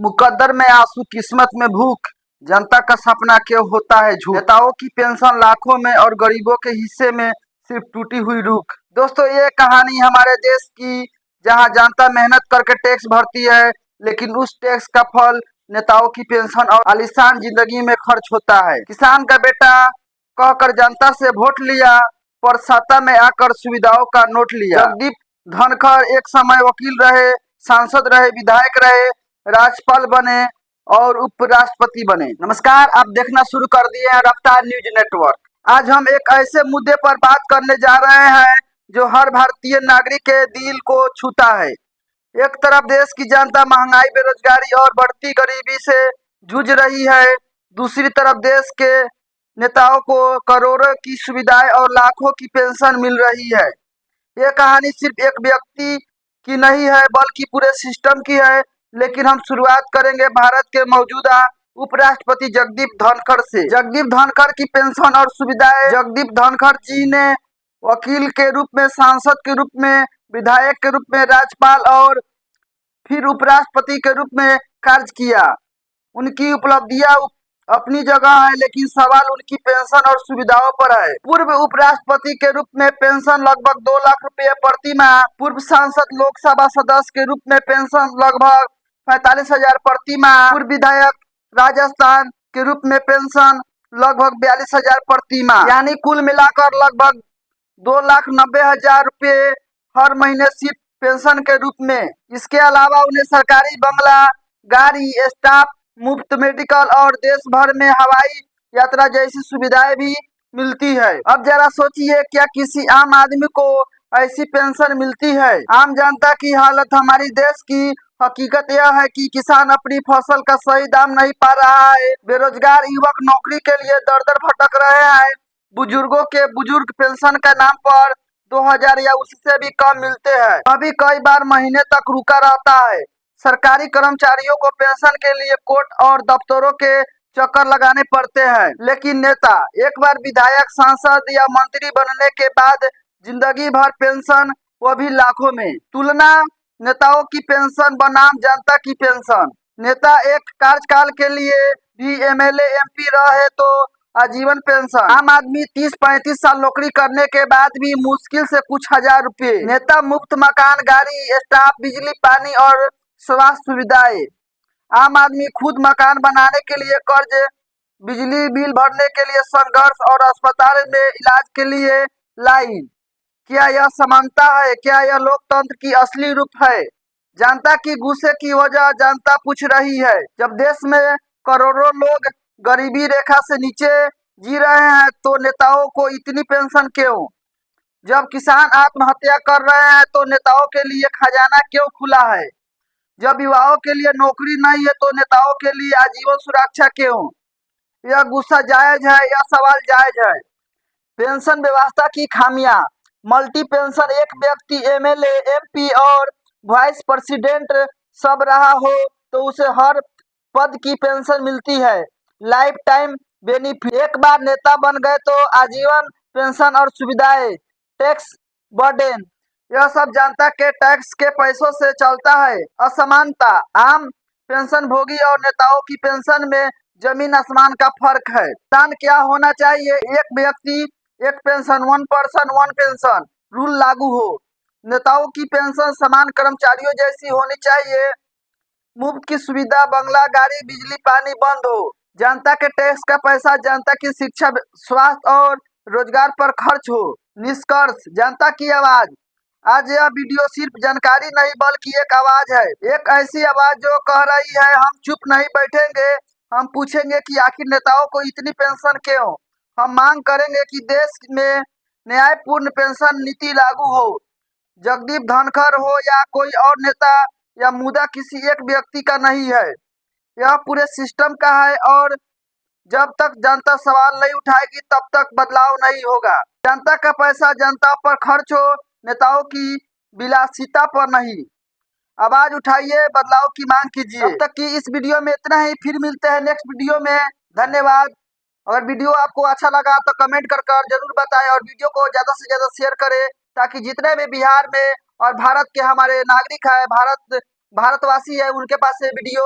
मुकद्दर में आंसू, किस्मत में भूख, जनता का सपना क्यों होता है झूठ। नेताओं की पेंशन लाखों में और गरीबों के हिस्से में सिर्फ टूटी हुई रूख। दोस्तों, ये कहानी हमारे देश की, जहां जनता मेहनत करके टैक्स भरती है, लेकिन उस टैक्स का फल नेताओं की पेंशन और आलीशान जिंदगी में खर्च होता है। किसान का बेटा कहकर जनता से वोट लिया, पर सत्ता में आकर सुविधाओं का नोट लिया। जगदीप धनखड़ एक समय वकील रहे, सांसद रहे, विधायक रहे, राज्यपाल बने और उपराष्ट्रपति बने। नमस्कार, आप देखना शुरू कर दिए हैं रफ्तार न्यूज नेटवर्क। आज हम एक ऐसे मुद्दे पर बात करने जा रहे हैं जो हर भारतीय नागरिक के दिल को छूता है। एक तरफ देश की जनता महंगाई, बेरोजगारी और बढ़ती गरीबी से जूझ रही है, दूसरी तरफ देश के नेताओं को करोड़ों की सुविधाएं और लाखों की पेंशन मिल रही है। ये कहानी सिर्फ एक व्यक्ति की नहीं है, बल्कि पूरे सिस्टम की है। लेकिन हम शुरुआत करेंगे भारत के मौजूदा उपराष्ट्रपति जगदीप धनखड़ से। जगदीप धनखड़ की पेंशन और सुविधाएं। जगदीप धनखड़ जी ने वकील के रूप में, सांसद के रूप में, विधायक के रूप में, राज्यपाल और फिर उपराष्ट्रपति के रूप में कार्य किया। उनकी उपलब्धियां अपनी जगह है, लेकिन सवाल उनकी पेंशन और सुविधाओं पर है। पूर्व उपराष्ट्रपति के रूप में पेंशन लगभग 2 लाख रुपए प्रति माह। पूर्व सांसद, लोकसभा सदस्य के रूप में पेंशन लगभग 45,000 प्रति माह। पूर्व विधायक राजस्थान के रूप में पेंशन लगभग 42,000 प्रति माह, यानी कुल मिलाकर लगभग 2,90,000 रुपए हर महीने सिर्फ पेंशन के रूप में। इसके अलावा उन्हें सरकारी बंगला, गाड़ी, स्टाफ, मुफ्त मेडिकल और देश भर में हवाई यात्रा जैसी सुविधाएं भी मिलती है। अब जरा सोचिए, क्या किसी आम आदमी को ऐसी पेंशन मिलती है? आम जनता की हालत। हमारी देश की हकीकत यह है कि किसान अपनी फसल का सही दाम नहीं पा रहा है, बेरोजगार युवक नौकरी के लिए दर दर भटक रहे हैं, बुजुर्गों के बुजुर्ग पेंशन के नाम पर 2,000 या उससे भी कम मिलते हैं, अभी कई बार महीने तक रुका रहता है। सरकारी कर्मचारियों को पेंशन के लिए कोर्ट और दफ्तरों के चक्कर लगाने पड़ते हैं, लेकिन नेता एक बार विधायक, सांसद या मंत्री बनने के बाद जिंदगी भर पेंशन, वो भी लाखों में। तुलना नेताओं की पेंशन बनाम जनता की पेंशन। नेता एक कार्यकाल के लिए भी एमएलए, एमपी रहे तो आजीवन पेंशन। आम आदमी 30-35 साल नौकरी करने के बाद भी मुश्किल से कुछ हजार रुपए। नेता मुफ्त मकान, गाड़ी, स्टाफ, बिजली, पानी और स्वास्थ्य सुविधाएं। आम आदमी खुद मकान बनाने के लिए कर्ज, बिजली बिल भरने के लिए संघर्ष और अस्पताल में इलाज के लिए लाइन। क्या यह समानता है? क्या यह लोकतंत्र की असली रूप है? जनता की गुस्से की वजह जनता पूछ रही है। जब देश में करोड़ों लोग गरीबी रेखा से नीचे जी रहे हैं, तो नेताओं को इतनी पेंशन क्यों? जब किसान आत्महत्या कर रहे हैं, तो नेताओं के लिए खजाना क्यों खुला है? जब युवाओं के लिए नौकरी नहीं है, तो नेताओं के लिए आजीवन सुरक्षा क्यों? यह गुस्सा जायज है? यह सवाल जायज है। पेंशन व्यवस्था की खामियां। Multi pension. एक व्यक्ति एमएलए, एमपी और वाइस प्रेसिडेंट सब रहा हो तो उसे हर पद की पेंशन मिलती है। Life time benefit. एक बार नेता बन गए तो आजीवन पेंशन और सुविधाएं। Tax burden. यह सब जनता के टैक्स के पैसों से चलता है। असमानता। आम पेंशन भोगी और नेताओं की पेंशन में जमीन आसमान का फर्क है। स्थान क्या होना चाहिए? एक व्यक्ति एक pension, one person one pension rule लागू हो। नेताओं की पेंशन समान कर्मचारियों जैसी होनी चाहिए। मुफ्त की सुविधा, बंगला, गाड़ी, बिजली, पानी बंद हो। जनता के टैक्स का पैसा जनता की शिक्षा, स्वास्थ्य और रोजगार पर खर्च हो। निष्कर्ष, जनता की आवाज। आज यह वीडियो सिर्फ जानकारी नहीं, बल्कि एक आवाज है। एक ऐसी आवाज जो कह रही है, हम चुप नहीं बैठेंगे, हम पूछेंगे कि आखिर नेताओं को इतनी पेंशन क्यों। हम मांग करेंगे कि देश में न्यायपूर्ण पेंशन नीति लागू हो। जगदीप धनखड़ हो या कोई और नेता, यह मुद्दा किसी एक व्यक्ति का नहीं है, यह पूरे सिस्टम का है। और जब तक जनता सवाल नहीं उठाएगी, तब तक बदलाव नहीं होगा। जनता का पैसा जनता पर खर्च हो, नेताओं की विलासिता पर नहीं। आवाज उठाइए, बदलाव की मांग कीजिए। तब तक की इस वीडियो में इतना ही, फिर मिलते हैं नेक्स्ट वीडियो में। धन्यवाद। अगर वीडियो आपको अच्छा लगा तो कमेंट कर जरूर बताएं और वीडियो को ज्यादा से ज्यादा शेयर करें, ताकि जितने भी बिहार में और भारत के हमारे नागरिक है, भारतवासी है, उनके पास ये वीडियो